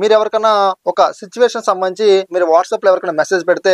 మీరు ఎవరికైనా ఒక సిచ్యువేషన్ సంబంధించి మీరు వాట్సాప్లో ఎవరికైనా మెసేజ్ పెడితే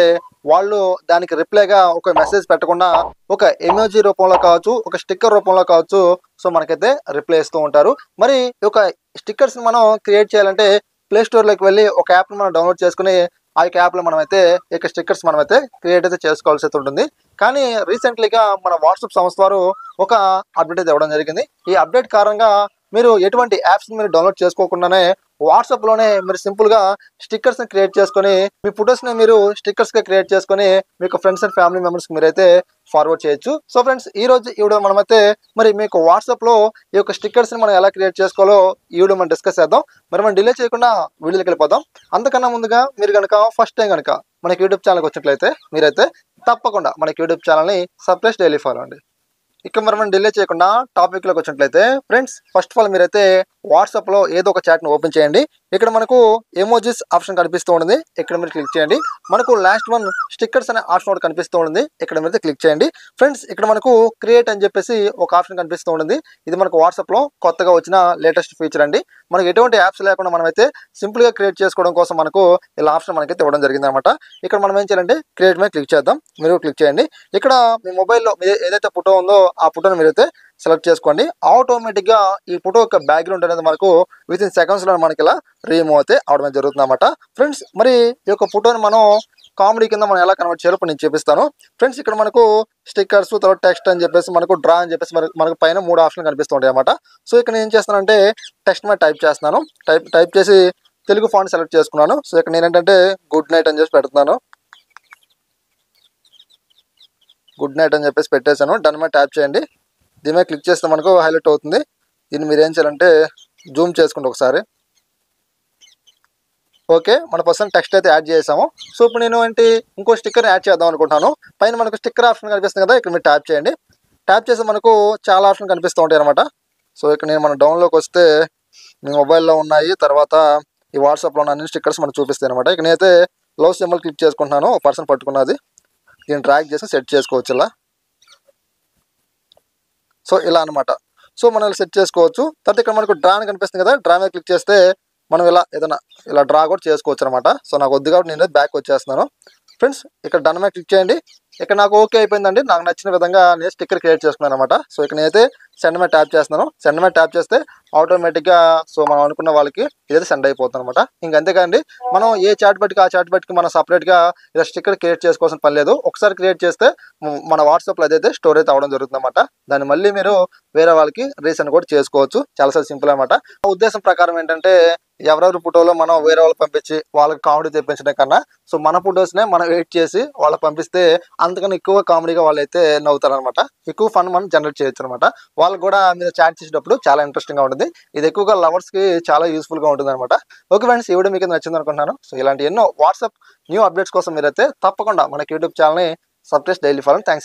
వాళ్ళు దానికి రిప్లైగా ఒక మెసేజ్ పెట్టకుండా ఒక ఎమోజీ రూపంలో కావచ్చు, ఒక స్టిక్కర్ రూపంలో కావచ్చు, సో మనకైతే రిప్లై ఇస్తూ ఉంటారు. మరి ఈ యొక్క స్టిక్కర్స్ని మనం క్రియేట్ చేయాలంటే ప్లే స్టోర్లోకి వెళ్ళి ఒక యాప్ని మనం డౌన్లోడ్ చేసుకుని ఆ యొక్క యాప్లో మనమైతే ఈ యొక్క స్టిక్కర్స్ మనమైతే క్రియేట్ అయితే చేసుకోవాల్సి అయితే ఉంటుంది. కానీ రీసెంట్లీగా మన వాట్సాప్ సంస్థ వారు ఒక అప్డేట్ అయితే ఇవ్వడం జరిగింది. ఈ అప్డేట్ కారణంగా మీరు ఎటువంటి యాప్స్ని మీరు డౌన్లోడ్ చేసుకోకుండానే వాట్సాప్లోనే మీరు సింపుల్గా స్టిక్కర్స్ని క్రియేట్ చేసుకొని మీ ఫొటోస్ని మీరు స్టిక్కర్స్గా క్రియేట్ చేసుకొని మీకు ఫ్రెండ్స్ అండ్ ఫ్యామిలీ మెంబర్స్కి మీరైతే ఫార్వర్డ్ చేయొచ్చు. సో ఫ్రెండ్స్, ఈ రోజు ఈ వీడియో మనమైతే మరి మీకు వాట్సాప్లో ఈ యొక్క స్టిక్కర్స్ని మనం ఎలా క్రియేట్ చేసుకోవాలో ఈ వీడియో మనం డిస్కస్ చేద్దాం. మరి మనం డిలే చేయకుండా వీడియోకి వెళ్ళిపోదాం. అంతకన్నా ముందుగా మీరు కనుక ఫస్ట్ టైం కనుక మనకి యూట్యూబ్ ఛానల్కి వచ్చినట్లయితే మీరైతే తప్పకుండా మనకి యూట్యూబ్ ఛానల్ని సబ్స్క్రైబ్ డైలీ ఫాలో అండి. ఇక మనం డిలే చేయకుండా టాపిక్లోకి వచ్చినట్లయితే ఫ్రెండ్స్, ఫస్ట్ ఆఫ్ ఆల్ మీరైతే వాట్సాప్లో ఏదో ఒక చాట్ని ఓపెన్ చేయండి. ఇక్కడ మనకు ఎమోజీస్ ఆప్షన్ కనిపిస్తూ ఉంటుంది, ఇక్కడ మీరు క్లిక్ చేయండి. మనకు లాస్ట్ వన్ స్టిక్కర్స్ అనే ఆప్షన్ ఒకటి కనిపిస్తూ ఉంటుంది, ఇక్కడ మీరు క్లిక్ చేయండి. ఫ్రెండ్స్, ఇక్కడ మనకు క్రియేట్ అని చెప్పేసి ఒక ఆప్షన్ కనిపిస్తూ ఉంటుంది. ఇది మనకు వాట్సాప్లో కొత్తగా వచ్చిన లేటెస్ట్ ఫీచర్ అండి. మనకు ఎటువంటి యాప్స్ లేకుండా మనమైతే సింపుల్గా క్రియేట్ చేసుకోవడం కోసం మనకు ఇలా ఆప్షన్ మనకైతే ఇవ్వడం జరిగింది అనమాట. ఇక్కడ మనం ఏం చేయాలంటే క్రియేట్ మీద క్లిక్ చేద్దాం. మీరు క్లిక్ చేయండి. ఇక్కడ మీ మొబైల్లో ఏదైతే ఫోటో ఉందో ఆ ఫోటోని మీరైతే సెలెక్ట్ చేసుకోండి. ఆటోమేటిక్గా ఈ ఫోటో యొక్క బ్యాక్గ్రౌండ్ అనేది మనకు విత్ ఇన్ సెకండ్స్లో మనకి ఇలా రిమూవ్ అయితే అవడం జరుగుతుంది అనమాట. ఫ్రెండ్స్, మరి ఈ యొక్క ఫోటోని మనం కామెడీ కింద మనం ఎలా కన్వర్ట్ చేయాలో ఇప్పుడు నేను చూపిస్తాను. ఫ్రెండ్స్, ఇక్కడ మనకు స్టిక్కర్స్, తర్వాత టెక్స్ట్ అని చెప్పేసి మనకు డ్రా అని చెప్పేసి మనకు పైన 3 ఆప్షన్లు కనిపిస్తుంటాయి అనమాట. సో ఇక్కడ నేను ఏం చేస్తానంటే టెక్స్ట్ మీద టైప్ చేస్తున్నాను. టైప్ చేసి తెలుగు ఫాంట్ సెలెక్ట్ చేసుకున్నాను. సో ఇక్కడ నేను ఏంటంటే గుడ్ నైట్ అని చెప్పి పెడుతున్నాను. గుడ్ నైట్ అని చెప్పేసి పెట్టేశాను. డన్ మీద ట్యాప్ చేయండి. దీని మీద క్లిక్ చేస్తే మనకు హైలైట్ అవుతుంది. దీన్ని మీరు ఏం చేయాలంటే జూమ్ చేసుకుంటే ఒకసారి. ఓకే, మన పర్సన్ టెక్స్ట్ అయితే యాడ్ చేసాము. సో ఇప్పుడు నేను ఇంకో స్టిక్కర్ యాడ్ చేద్దాం అనుకుంటున్నాను. పైన మనకు స్టిక్కర్ ఆప్షన్ కనిపిస్తుంది కదా, ఇక్కడ మీరు ట్యాప్ చేయండి. ట్యాప్ చేస్తే మనకు చాలా ఆప్షన్ కనిపిస్తూ ఉంటాయి అనమాట. సో ఇక్కడ నేను మన డౌన్లోకి వస్తే మీ మొబైల్లో ఉన్నాయి, తర్వాత ఈ వాట్సాప్లో ఉన్న అన్ని స్టిక్కర్స్ మనకు చూపిస్తాయి అనమాట. ఇక్కడ నేనైతే లవ్ సింబల్ క్లిక్ చేసుకుంటున్నాను. ఒక పర్సన్ పట్టుకున్నది, దీన్ని డ్రాగ్ చేసి సెట్ చేసుకోవచ్చు ఇలా. సో ఇలా అనమాట. సో మనం ఇలా సెట్ చేసుకోవచ్చు. తర్వాత ఇక్కడ మనకు డ్రా అని కనిపిస్తుంది కదా, డ్రా మీద క్లిక్ చేస్తే మనం ఇలా ఏదైనా ఇలా డ్రా కూడా చేసుకోవచ్చు అనమాట. సో నాకు వద్దు కాబట్టి నేను బ్యాక్ వచ్చేస్తున్నాను. ఫ్రెండ్స్, ఇక్కడ డన్ మీద క్లిక్ చేయండి. ఇక్కడ నాకు ఓకే అయిపోయిందండి. నాకు నచ్చిన విధంగా నేను స్టిక్కర్ క్రియేట్ చేసుకున్నాను అనమాట. సో ఇక్కడ నేనైతే సెండ్ మీద ట్యాప్ చేస్తున్నాను. సెండ్ మీద ట్యాప్ చేస్తే ఆటోమేటిక్గా సో మనం అనుకున్న వాళ్ళకి ఇదైతే సెండ్ అయిపోతుంది అనమాట. ఇంకా అంతేకాండి, మనం ఏ చాట్ బట్టికి ఆ చాట్ బట్టికి మనం సపరేట్గా ఇలా స్టిక్కర్ క్రియేట్ చేసుకోవాల్సిన పని లేదు. ఒకసారి క్రియేట్ చేస్తే మన వాట్సాప్లో అదైతే స్టోర్ అయితే అవడం జరుగుతుంది అనమాట. దాన్ని మళ్ళీ మీరు వేరే వాళ్ళకి రీసెండ్ కూడా చేసుకోవచ్చు. చాలా సింపుల్ అనమాట. ఆ ఉద్దేశం ప్రకారం ఏంటంటే ఎవరెవరి ఫోటోలో మనం వేరే వాళ్ళకి పంపించి వాళ్ళకి కామెడీ తెప్పించడం కన్నా సో మన ఫొటోస్నే మనం వెయిట్ చేసి వాళ్ళకి పంపిస్తే అంతకన్నా ఎక్కువ కామెడీగా వాళ్ళు అయితే నవ్వుతారు అనమాట. ఎక్కువ ఫన్ మనం జనరేట్ చేయొచ్చు అనమాట. వాళ్ళకి కూడా మీద చాట్ చేసేటప్పుడు చాలా ఇంట్రెస్టింగ్గా ఉంటుంది. ఇది ఎక్కువగా లవర్స్కి చాలా యూస్ఫుల్గా ఉంటుంది అనమాట. ఓకే ఫ్రెండ్స్, ఈ వీడియో మీకు నచ్చింది అనుకుంటున్నాను. సో ఇలాంటి ఎన్నో వాట్సాప్ న్యూ అప్డేట్స్ కోసం మీరైతే తప్పకుండా మనకి యూట్యూబ్ ఛానల్ని సబ్స్క్రైబ్ డైలీ ఫాలో. థ్యాంక్స్.